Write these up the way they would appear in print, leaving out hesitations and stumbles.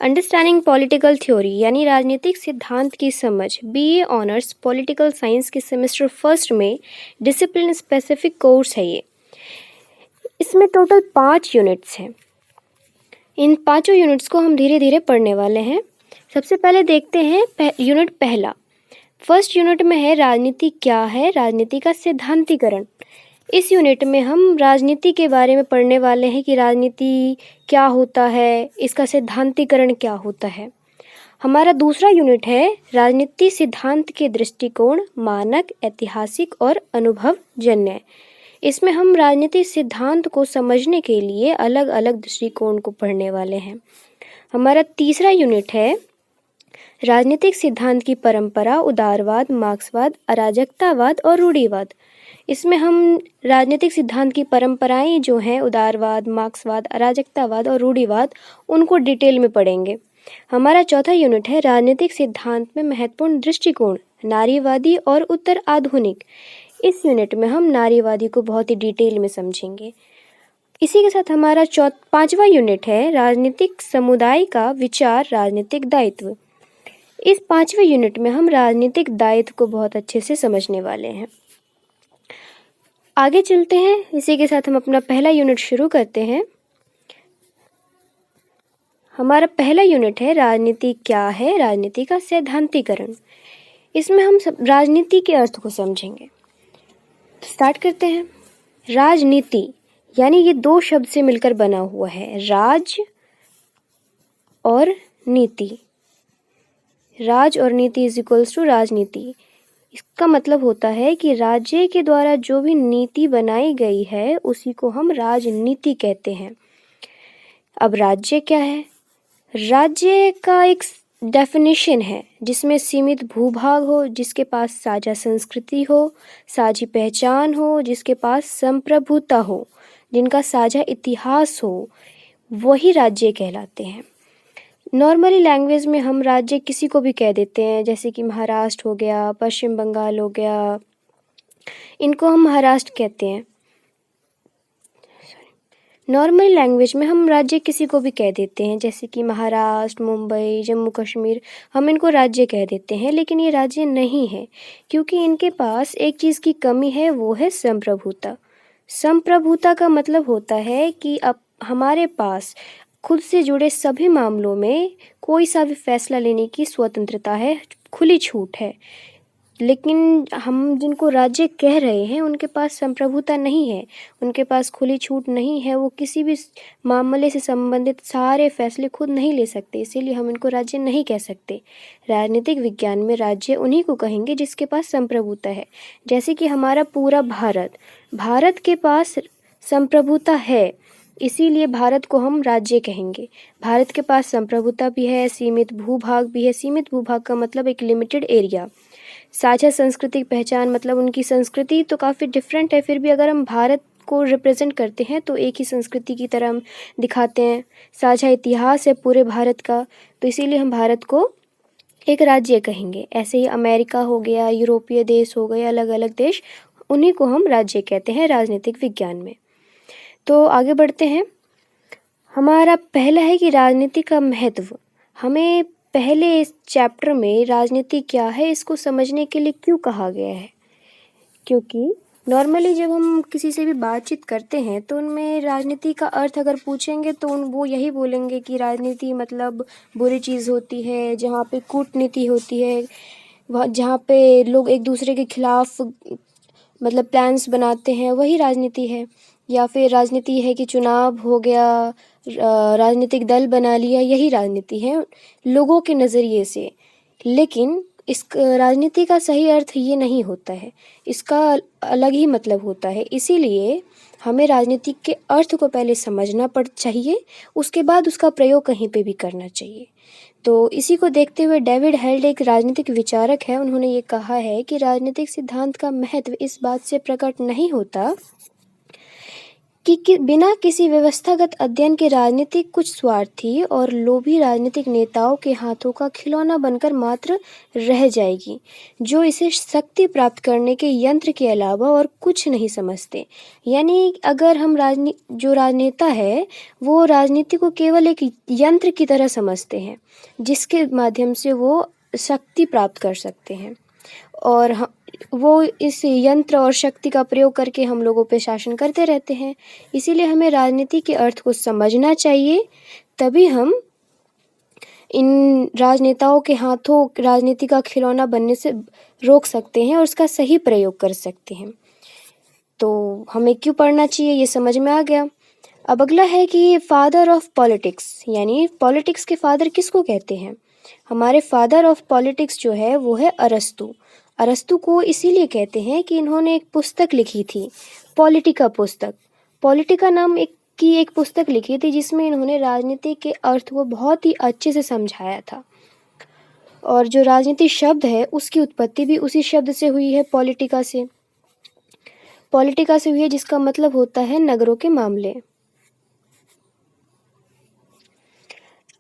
Understanding political theory यानी राजनीतिक सिद्धांत की समझ बीए ऑनर्स पॉलिटिकल साइंस के सेमेस्टर फर्स्ट में डिसिप्लिन स्पेसिफिक कोर्स है ये। इसमें टोटल 5 यूनिट्स हैं। इन पांचों यूनिट्स को हम धीरे धीरे पढ़ने वाले हैं। सबसे पहले देखते हैं यूनिट पहला। फर्स्ट यूनिट में है राजनीति क्या है, राजनीति का सिद्धांतीकरण। इस यूनिट में हम राजनीति के बारे में पढ़ने वाले हैं कि राजनीति क्या होता है, इसका सिद्धांतीकरण क्या होता है। हमारा दूसरा यूनिट है राजनीति सिद्धांत के दृष्टिकोण, मानक, ऐतिहासिक और अनुभवजन्य। इसमें हम राजनीतिक सिद्धांत को समझने के लिए अलग अलग दृष्टिकोण को पढ़ने वाले हैं। हमारा तीसरा यूनिट है राजनीतिक सिद्धांत की परंपरा, उदारवाद, मार्क्सवाद, अराजकतावाद और रूढ़िवाद। इसमें हम राजनीतिक सिद्धांत की परंपराएं जो हैं उदारवाद, मार्क्सवाद, अराजकतावाद और रूढ़िवाद, उनको डिटेल में पढ़ेंगे। हमारा चौथा यूनिट है राजनीतिक सिद्धांत में महत्वपूर्ण दृष्टिकोण, नारीवादी और उत्तर आधुनिक। इस यूनिट में हम नारीवादी को बहुत ही डिटेल में समझेंगे। इसी के साथ हमारा पांचवा यूनिट है राजनीतिक समुदाय का विचार, राजनीतिक दायित्व। इस पांचवें यूनिट में हम राजनीतिक दायित्व को बहुत अच्छे से समझने वाले हैं। आगे चलते हैं। इसी के साथ हम अपना पहला यूनिट शुरू करते हैं। हमारा पहला यूनिट है राजनीति क्या है, राजनीति का सैद्धांतिकरण। इसमें हम राजनीति के अर्थ को समझेंगे। स्टार्ट करते हैं। राजनीति यानी ये दो शब्द से मिलकर बना हुआ है, राज और नीति। राज और नीति इज इक्वल्स टू राजनीति। इसका मतलब होता है कि राज्य के द्वारा जो भी नीति बनाई गई है उसी को हम राजनीति कहते हैं। अब राज्य क्या है? राज्य का एक डेफिनेशन है जिसमें सीमित भूभाग हो, जिसके पास साझा संस्कृति हो, साझी पहचान हो, जिसके पास संप्रभुता हो, जिनका साझा इतिहास हो, वही राज्य कहलाते हैं। नॉर्मली लैंग्वेज में हम राज्य किसी को भी कह देते हैं, जैसे कि महाराष्ट्र हो गया, पश्चिम बंगाल हो गया, इनको हम महाराष्ट्र कहते हैं। नॉर्मल लैंग्वेज में हम राज्य किसी को भी कह देते हैं, जैसे कि महाराष्ट्र, मुंबई, जम्मू कश्मीर, हम इनको राज्य कह देते हैं, लेकिन ये राज्य नहीं है क्योंकि इनके पास एक चीज़ की कमी है, वो है संप्रभुता। संप्रभुता का मतलब होता है कि अब हमारे पास खुद से जुड़े सभी मामलों में कोई सा भी फैसला लेने की स्वतंत्रता है, खुली छूट है। लेकिन हम जिनको राज्य कह रहे हैं उनके पास संप्रभुता नहीं है, उनके पास खुली छूट नहीं है, वो किसी भी मामले से संबंधित सारे फैसले खुद नहीं ले सकते, इसीलिए हम इनको राज्य नहीं कह सकते। राजनीतिक विज्ञान में राज्य उन्हीं को कहेंगे जिसके पास संप्रभुता है। जैसे कि हमारा पूरा भारत के पास संप्रभुता है, इसीलिए भारत को हम राज्य कहेंगे। भारत के पास संप्रभुता भी है, सीमित भूभाग भी है। सीमित भूभाग का मतलब एक लिमिटेड एरिया। साझा सांस्कृतिक पहचान मतलब उनकी संस्कृति तो काफ़ी डिफरेंट है, फिर भी अगर हम भारत को रिप्रेजेंट करते हैं तो एक ही संस्कृति की तरह हम दिखाते हैं। साझा इतिहास है पूरे भारत का, तो इसीलिए हम भारत को एक राज्य कहेंगे। ऐसे ही अमेरिका हो गया, यूरोपीय देश हो गए, अलग अलग देश, उन्हीं को हम राज्य कहते हैं राजनीतिक विज्ञान में। तो आगे बढ़ते हैं। हमारा पहला है कि राजनीति का महत्व। हमें पहले इस चैप्टर में राजनीति क्या है इसको समझने के लिए क्यों कहा गया है, क्योंकि नॉर्मली जब हम किसी से भी बातचीत करते हैं तो उनमें राजनीति का अर्थ अगर पूछेंगे तो वो यही बोलेंगे कि राजनीति मतलब बुरी चीज़ होती है, जहाँ पे कूटनीति होती है, जहाँ पे लोग एक दूसरे के खिलाफ मतलब प्लान्स बनाते हैं, वही राजनीति है। या फिर राजनीति है कि चुनाव हो गया, राजनीतिक दल बना लिया, यही राजनीति है लोगों के नज़रिए से। लेकिन इस राजनीति का सही अर्थ ये नहीं होता है, इसका अलग ही मतलब होता है। इसीलिए हमें राजनीति के अर्थ को पहले समझना चाहिए, उसके बाद उसका प्रयोग कहीं पे भी करना चाहिए। तो इसी को देखते हुए डेविड हेल्ड एक राजनीतिक विचारक है, उन्होंने ये कहा है कि राजनीतिक सिद्धांत का महत्व इस बात से प्रकट नहीं होता कि बिना किसी व्यवस्थागत अध्ययन के राजनीति कुछ स्वार्थी और लोभी राजनीतिक नेताओं के हाथों का खिलौना बनकर मात्र रह जाएगी, जो इसे शक्ति प्राप्त करने के यंत्र के अलावा और कुछ नहीं समझते। यानी अगर हम जो राजनेता है वो राजनीति को केवल एक यंत्र की तरह समझते हैं, जिसके माध्यम से वो शक्ति प्राप्त कर सकते हैं, और वो इस यंत्र और शक्ति का प्रयोग करके हम लोगों पे शासन करते रहते हैं। इसीलिए हमें राजनीति के अर्थ को समझना चाहिए, तभी हम इन राजनेताओं के हाथों राजनीति का खिलौना बनने से रोक सकते हैं और उसका सही प्रयोग कर सकते हैं। तो हमें क्यों पढ़ना चाहिए ये समझ में आ गया। अब अगला है कि फादर ऑफ पॉलिटिक्स, यानी पॉलिटिक्स के फादर किसको कहते हैं। हमारे फादर ऑफ पॉलिटिक्स जो है वो है अरस्तु। अरस्तु को इसीलिए कहते हैं कि इन्होंने एक पुस्तक लिखी थी, पॉलिटिका पुस्तक। पॉलिटिका नाम एक पुस्तक लिखी थी जिसमें इन्होंने राजनीति के अर्थ को बहुत ही अच्छे से समझाया था। और जो राजनीति शब्द है उसकी उत्पत्ति भी उसी शब्द से हुई है, पॉलिटिका से हुई है, जिसका मतलब होता है नगरों के मामले।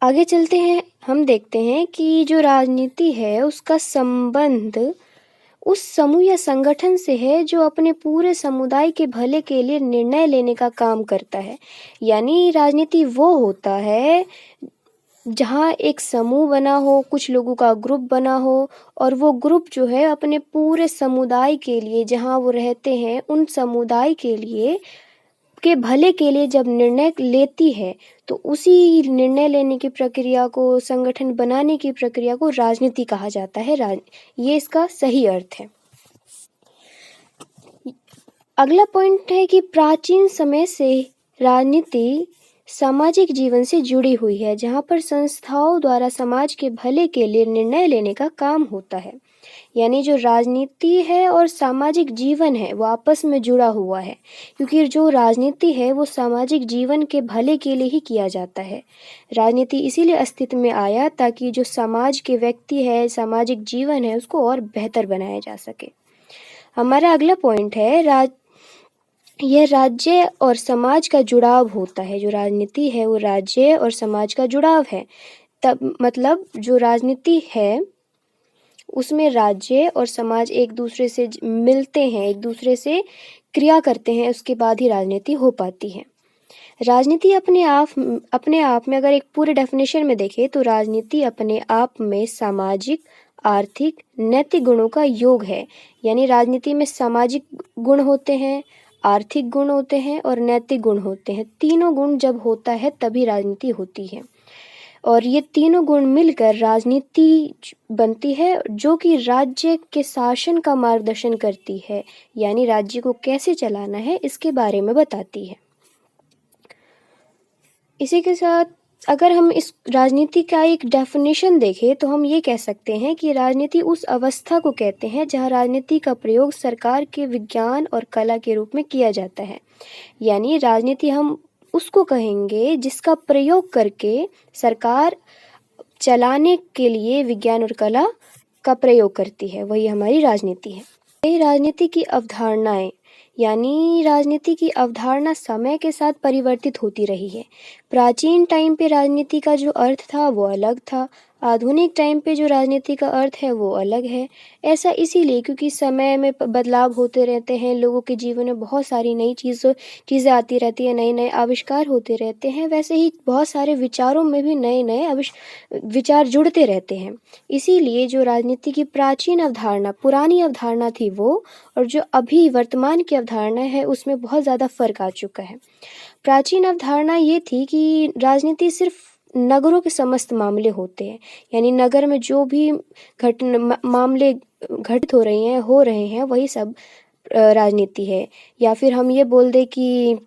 आगे चलते हैं, हम देखते हैं कि जो राजनीति है उसका संबंध उस समूह या संगठन से है जो अपने पूरे समुदाय के भले के लिए निर्णय लेने का काम करता है। यानी राजनीति वो होता है जहाँ एक समूह बना हो, कुछ लोगों का ग्रुप बना हो, और वो ग्रुप जो है अपने पूरे समुदाय के लिए, जहाँ वो रहते हैं उन समुदाय के भले के लिए जब निर्णय लेती है, तो उसी निर्णय लेने की प्रक्रिया को, संगठन बनाने की प्रक्रिया को राजनीति कहा जाता है। ये इसका सही अर्थ है। अगला पॉइंट है कि प्राचीन समय से राजनीति सामाजिक जीवन से जुड़ी हुई है, जहाँ पर संस्थाओं द्वारा समाज के भले के लिए निर्णय लेने का काम होता है। यानी जो राजनीति है और सामाजिक जीवन है वो आपस में जुड़ा हुआ है, क्योंकि जो राजनीति है वो सामाजिक जीवन के भले के लिए ही किया जाता है। राजनीति इसीलिए अस्तित्व में आया ताकि जो समाज के व्यक्ति है, सामाजिक जीवन है, उसको और बेहतर बनाया जा सके। हमारा अगला पॉइंट है यह राज्य और समाज का जुड़ाव होता है। जो राजनीति है वो राज्य और समाज का जुड़ाव है। तब मतलब जो राजनीति है उसमें राज्य और समाज एक दूसरे से मिलते हैं, एक दूसरे से क्रिया करते हैं, उसके बाद ही राजनीति हो पाती है। राजनीति अपने आप में अगर एक पूरे डेफिनेशन में देखें तो राजनीति अपने आप में सामाजिक, आर्थिक, नैतिक गुणों का योग है। यानी राजनीति में सामाजिक गुण होते हैं, आर्थिक गुण होते हैं और नैतिक गुण होते हैं। तीनों गुण जब होता है तभी राजनीति होती है, और ये तीनों गुण मिलकर राजनीति बनती है, जो कि राज्य के शासन का मार्गदर्शन करती है। यानी राज्य को कैसे चलाना है इसके बारे में बताती है। इसी के साथ अगर हम इस राजनीति का एक डेफिनेशन देखें तो हम ये कह सकते हैं कि राजनीति उस अवस्था को कहते हैं जहाँ राजनीति का प्रयोग सरकार के विज्ञान और कला के रूप में किया जाता है। यानी राजनीति हम उसको कहेंगे जिसका प्रयोग करके सरकार चलाने के लिए विज्ञान और कला का प्रयोग करती है, वही हमारी राजनीति है। ये राजनीति की अवधारणाएं, यानी राजनीति की अवधारणा समय के साथ परिवर्तित होती रही है। प्राचीन टाइम पे राजनीति का जो अर्थ था वो अलग था, आधुनिक टाइम पे जो राजनीति का अर्थ है वो अलग है। ऐसा इसीलिए क्योंकि समय में बदलाव होते रहते हैं, लोगों के जीवन में बहुत सारी नई चीज़ें आती रहती है, नए नए आविष्कार होते रहते हैं। वैसे ही बहुत सारे विचारों में भी नए नए विचार जुड़ते रहते हैं। इसीलिए जो राजनीति की प्राचीन अवधारणा, पुरानी अवधारणा थी वो, और जो अभी वर्तमान की अवधारणा है उसमें बहुत ज़्यादा फर्क आ चुका है। प्राचीन अवधारणा ये थी कि राजनीति सिर्फ नगरों के समस्त मामले होते हैं, यानी नगर में जो भी मामले घटित हो रहे हैं वही सब राजनीति है। या फिर हम ये बोल दें कि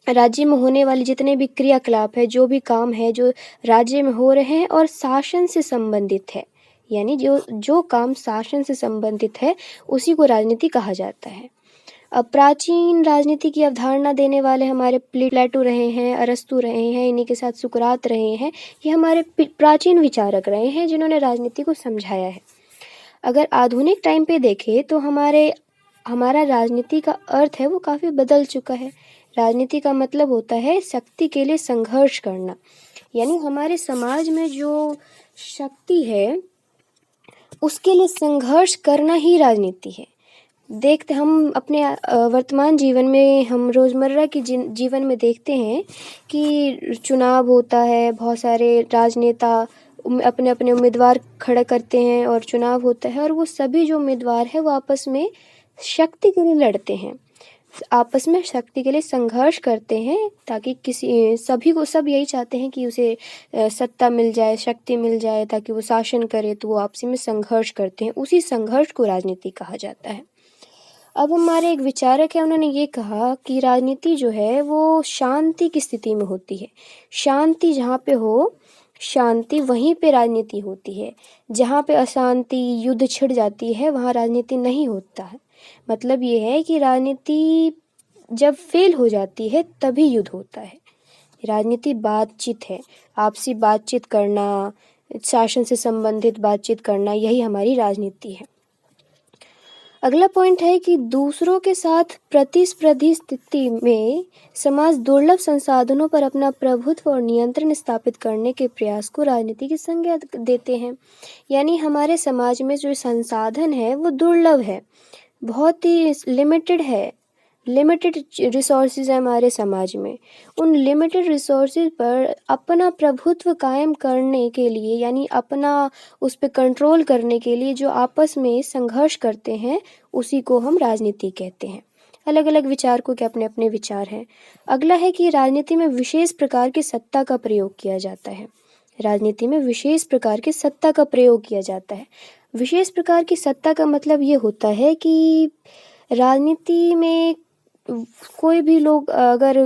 राज्य में होने वाले जितने भी क्रियाकलाप है, जो भी काम है जो राज्य में हो रहे हैं और शासन से संबंधित है, यानी जो काम शासन से संबंधित है उसी को राजनीति कहा जाता है। अब प्राचीन राजनीति की अवधारणा देने वाले हमारे प्लेटो रहे हैं, अरस्तु रहे हैं, इन्हीं के साथ सुकरात रहे हैं। ये हमारे प्राचीन विचारक रहे हैं जिन्होंने राजनीति को समझाया है। अगर आधुनिक टाइम पे देखें तो हमारा राजनीति का अर्थ है वो काफ़ी बदल चुका है। राजनीति का मतलब होता है शक्ति के लिए संघर्ष करना। यानी हमारे समाज में जो शक्ति है उसके लिए संघर्ष करना ही राजनीति है। देखते हम अपने वर्तमान जीवन में हम रोज़मर्रा की जीवन में देखते हैं कि चुनाव होता है, बहुत सारे राजनेता अपने अपने उम्मीदवार खड़ा करते हैं और चुनाव होता है और वो सभी जो उम्मीदवार हैं वो आपस में शक्ति के लिए लड़ते हैं, आपस में शक्ति के लिए संघर्ष करते हैं ताकि सभी को सब यही चाहते हैं कि उसे सत्ता मिल जाए, शक्ति मिल जाए ताकि वो शासन करे, तो वो आपसी में संघर्ष करते हैं। उसी संघर्ष को राजनीति कहा जाता है। अब हमारे एक विचारक है, उन्होंने ये कहा कि राजनीति जो है वो शांति की स्थिति में होती है। शांति जहाँ पे हो, शांति वहीं पे राजनीति होती है। जहाँ पे अशांति, युद्ध छिड़ जाती है, वहाँ राजनीति नहीं होता है। मतलब ये है कि राजनीति जब फेल हो जाती है तभी युद्ध होता है। राजनीति बातचीत है, आपसी बातचीत करना, शासन से संबंधित बातचीत करना, यही हमारी राजनीति है। अगला पॉइंट है कि दूसरों के साथ प्रतिस्पर्धी स्थिति में समाज दुर्लभ संसाधनों पर अपना प्रभुत्व और नियंत्रण स्थापित करने के प्रयास को राजनीति की संज्ञा देते हैं। यानी हमारे समाज में जो संसाधन है वो दुर्लभ है, बहुत ही लिमिटेड है, लिमिटेड रिसोर्सेज है हमारे समाज में। उन लिमिटेड रिसोर्सेज पर अपना प्रभुत्व कायम करने के लिए, यानी अपना उस पे कंट्रोल करने के लिए जो आपस में संघर्ष करते हैं, उसी को हम राजनीति कहते हैं। अलग अलग विचारकों के अपने अपने विचार हैं। अगला है कि राजनीति में विशेष प्रकार की सत्ता का प्रयोग किया जाता है। राजनीति में विशेष प्रकार की सत्ता का प्रयोग किया जाता है। विशेष प्रकार की सत्ता का मतलब ये होता है कि राजनीति में कोई भी लोग अगर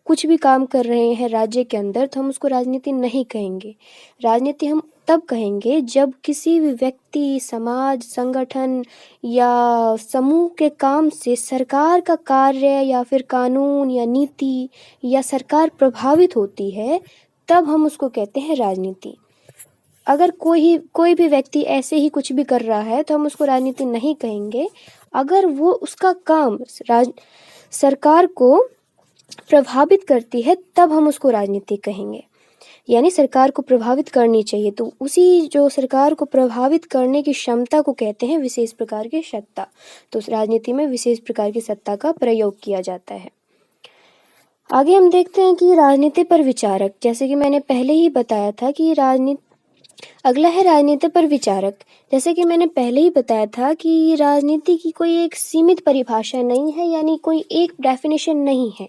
कुछ भी काम कर रहे हैं राज्य के अंदर, तो हम उसको राजनीति नहीं कहेंगे। राजनीति हम तब कहेंगे जब किसी भी व्यक्ति, समाज, संगठन या समूह के काम से सरकार का कार्य या फिर कानून या नीति या सरकार प्रभावित होती है, तब हम उसको कहते हैं राजनीति। अगर कोई भी व्यक्ति ऐसे ही कुछ भी कर रहा है तो हम उसको राजनीति नहीं कहेंगे। अगर वो उसका काम सरकार को प्रभावित करती है तब हम उसको राजनीति कहेंगे। यानी सरकार को प्रभावित करनी चाहिए, तो उसी जो सरकार को प्रभावित करने की क्षमता को कहते हैं विशेष प्रकार की सत्ता। तो राजनीति में विशेष प्रकार की सत्ता का प्रयोग किया जाता है। आगे हम देखते हैं कि राजनीति पर विचारक, जैसे कि मैंने पहले ही बताया था कि अगला है राजनीति पर विचारक। जैसे कि मैंने पहले ही बताया था कि राजनीति की कोई एक सीमित परिभाषा नहीं है, यानी कोई एक डेफिनेशन नहीं है।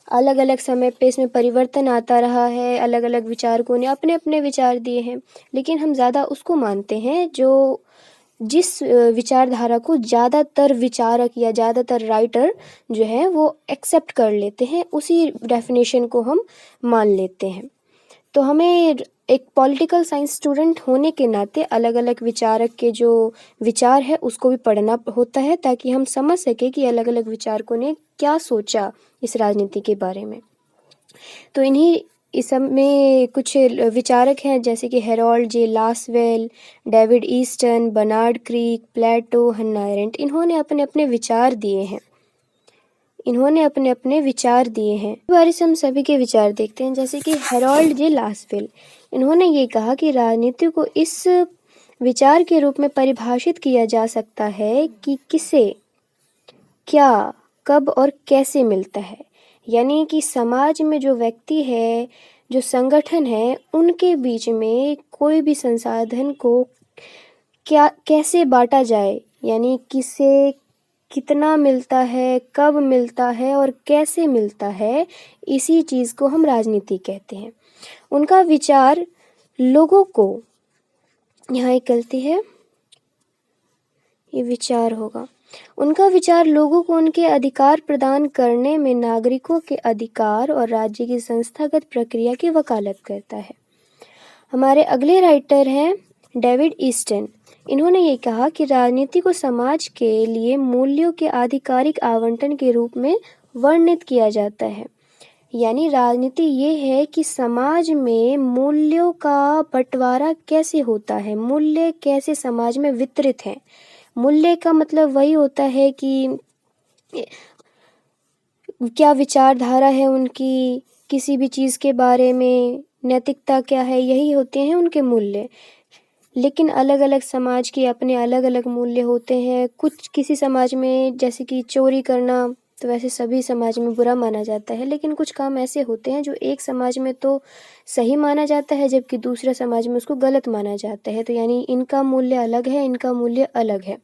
अलग अलग समय पे इसमें परिवर्तन आता रहा है, अलग अलग विचारकों ने अपने अपने विचार दिए हैं, लेकिन हम ज़्यादा उसको मानते हैं जो जिस विचारधारा को ज़्यादातर विचारक या ज़्यादातर राइटर जो है वो एक्सेप्ट कर लेते हैं, उसी डेफिनेशन को हम मान लेते हैं। तो हमें एक पॉलिटिकल साइंस स्टूडेंट होने के नाते अलग अलग विचारक के जो विचार है उसको भी पढ़ना होता है, ताकि हम समझ सके कि अलग अलग विचारकों ने क्या सोचा इस राजनीति के बारे में। तो इस सब में कुछ विचारक हैं, जैसे कि Harold J Lasswell, David Easton, Bernard Crick, Plato, Hannah Arendt. इन्होंने अपने अपने विचार दिए हैं। इस बारे से हम सभी के विचार देखते हैं। जैसे कि हेरोल्ड जे लासवेल, इन्होंने ये कहा कि राजनीति को इस विचार के रूप में परिभाषित किया जा सकता है कि किसे, क्या, कब और कैसे मिलता है। यानी कि समाज में जो व्यक्ति है, जो संगठन है, उनके बीच में कोई भी संसाधन को कैसे बांटा जाए, यानी किसे कितना मिलता है, कब मिलता है और कैसे मिलता है, इसी चीज़ को हम राजनीति कहते हैं। उनका विचार लोगों को, यहाँ एक गलती है, ये विचार होगा। उनका विचार लोगों को उनके अधिकार प्रदान करने में नागरिकों के अधिकार और राज्य की संस्थागत प्रक्रिया की वकालत करता है। हमारे अगले राइटर हैं डेविड ईस्टन। इन्होंने ये कहा कि राजनीति को समाज के लिए मूल्यों के आधिकारिक आवंटन के रूप में वर्णित किया जाता है। यानी राजनीति ये है कि समाज में मूल्यों का बंटवारा कैसे होता है, मूल्य कैसे समाज में वितरित हैं। मूल्य का मतलब वही होता है कि क्या विचारधारा है उनकी, किसी भी चीज़ के बारे में, नैतिकता क्या है, यही होते हैं उनके मूल्य। लेकिन अलग-अलग समाज के अपने अलग-अलग मूल्य होते हैं। कुछ किसी समाज में जैसे कि चोरी करना, तो वैसे सभी समाज में बुरा माना जाता है, लेकिन कुछ काम ऐसे होते हैं जो एक समाज में तो सही माना जाता है, जबकि दूसरे समाज में उसको गलत माना जाता है। तो यानी इनका मूल्य अलग है, इनका मूल्य अलग है।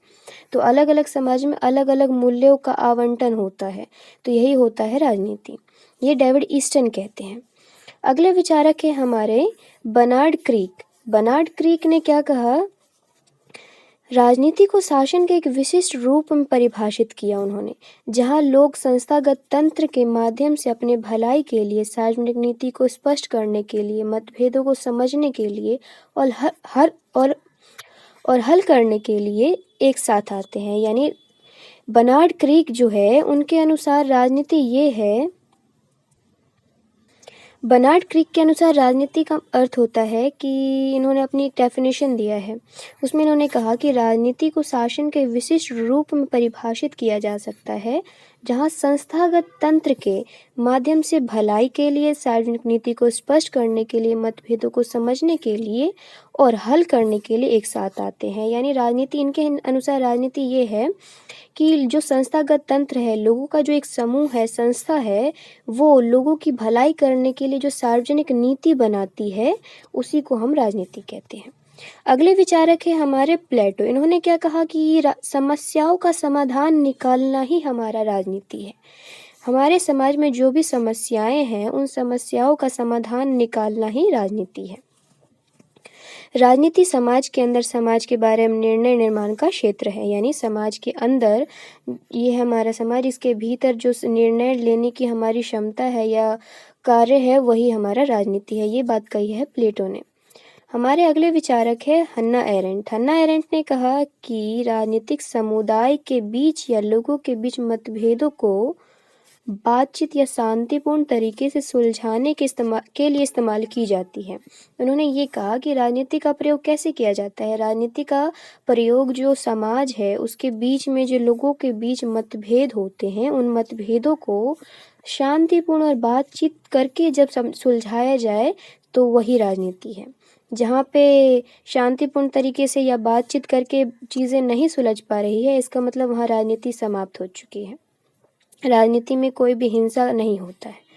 तो अलग-अलग समाज में अलग-अलग मूल्यों का आवंटन होता है। तो यही होता है राजनीति। ये डेविड ईस्टन कहते हैं। अगले विचारक हैं हमारे बर्नार्ड क्रीक। बर्नार्ड क्रीक ने क्या कहा, राजनीति को शासन के एक विशिष्ट रूप में परिभाषित किया उन्होंने, जहां लोग संस्थागत तंत्र के माध्यम से अपने भलाई के लिए, सार्वजनिक नीति को स्पष्ट करने के लिए, मतभेदों को समझने के लिए और हल करने के लिए एक साथ आते हैं। यानी बर्नार्ड क्रीक जो है उनके अनुसार राजनीति ये है, बर्नार्ड क्रीक के अनुसार राजनीति का अर्थ होता है कि इन्होंने अपनी एक डेफिनेशन दिया है। उसमें इन्होंने कहा कि राजनीति को शासन के विशिष्ट रूप में परिभाषित किया जा सकता है, जहां संस्थागत तंत्र के माध्यम से भलाई के लिए, सार्वजनिक नीति को स्पष्ट करने के लिए, मतभेदों को समझने के लिए और हल करने के लिए एक साथ आते हैं। यानी राजनीति, इनके अनुसार राजनीति ये है कि जो संस्थागत तंत्र है, लोगों का जो एक समूह है, संस्था है, वो लोगों की भलाई करने के लिए जो सार्वजनिक नीति बनाती है, उसी को हम राजनीति कहते हैं। अगले विचारक है हमारे प्लेटो। इन्होंने क्या कहा कि समस्याओं का समाधान निकालना ही हमारा राजनीति है। हमारे समाज में जो भी समस्याएं हैं, उन समस्याओं का समाधान निकालना ही राजनीति है। राजनीति समाज के अंदर समाज के बारे में निर्णय निर्माण का क्षेत्र है। यानी समाज के अंदर ये हमारा समाज, इसके भीतर जो निर्णय लेने की हमारी क्षमता है या कार्य है, वही हमारा राजनीति है। ये बात कही है प्लेटो ने। हमारे अगले विचारक है हन्ना एरेंट। हन्ना एरेंट ने कहा कि राजनीतिक समुदाय के बीच या लोगों के बीच मतभेदों को बातचीत या शांतिपूर्ण तरीके से सुलझाने के लिए इस्तेमाल की जाती है। उन्होंने ये कहा कि राजनीति का प्रयोग कैसे किया जाता है। राजनीति का प्रयोग जो समाज है उसके बीच में जो लोगों के बीच मतभेद होते हैं, उन मतभेदों को शांतिपूर्ण और बातचीत करके जब सुलझाया जाए, तो वही राजनीति है। जहाँ पे शांतिपूर्ण तरीके से या बातचीत करके चीज़ें नहीं सुलझ पा रही है, इसका मतलब वहाँ राजनीति समाप्त हो चुकी है। राजनीति में कोई भी हिंसा नहीं होता है।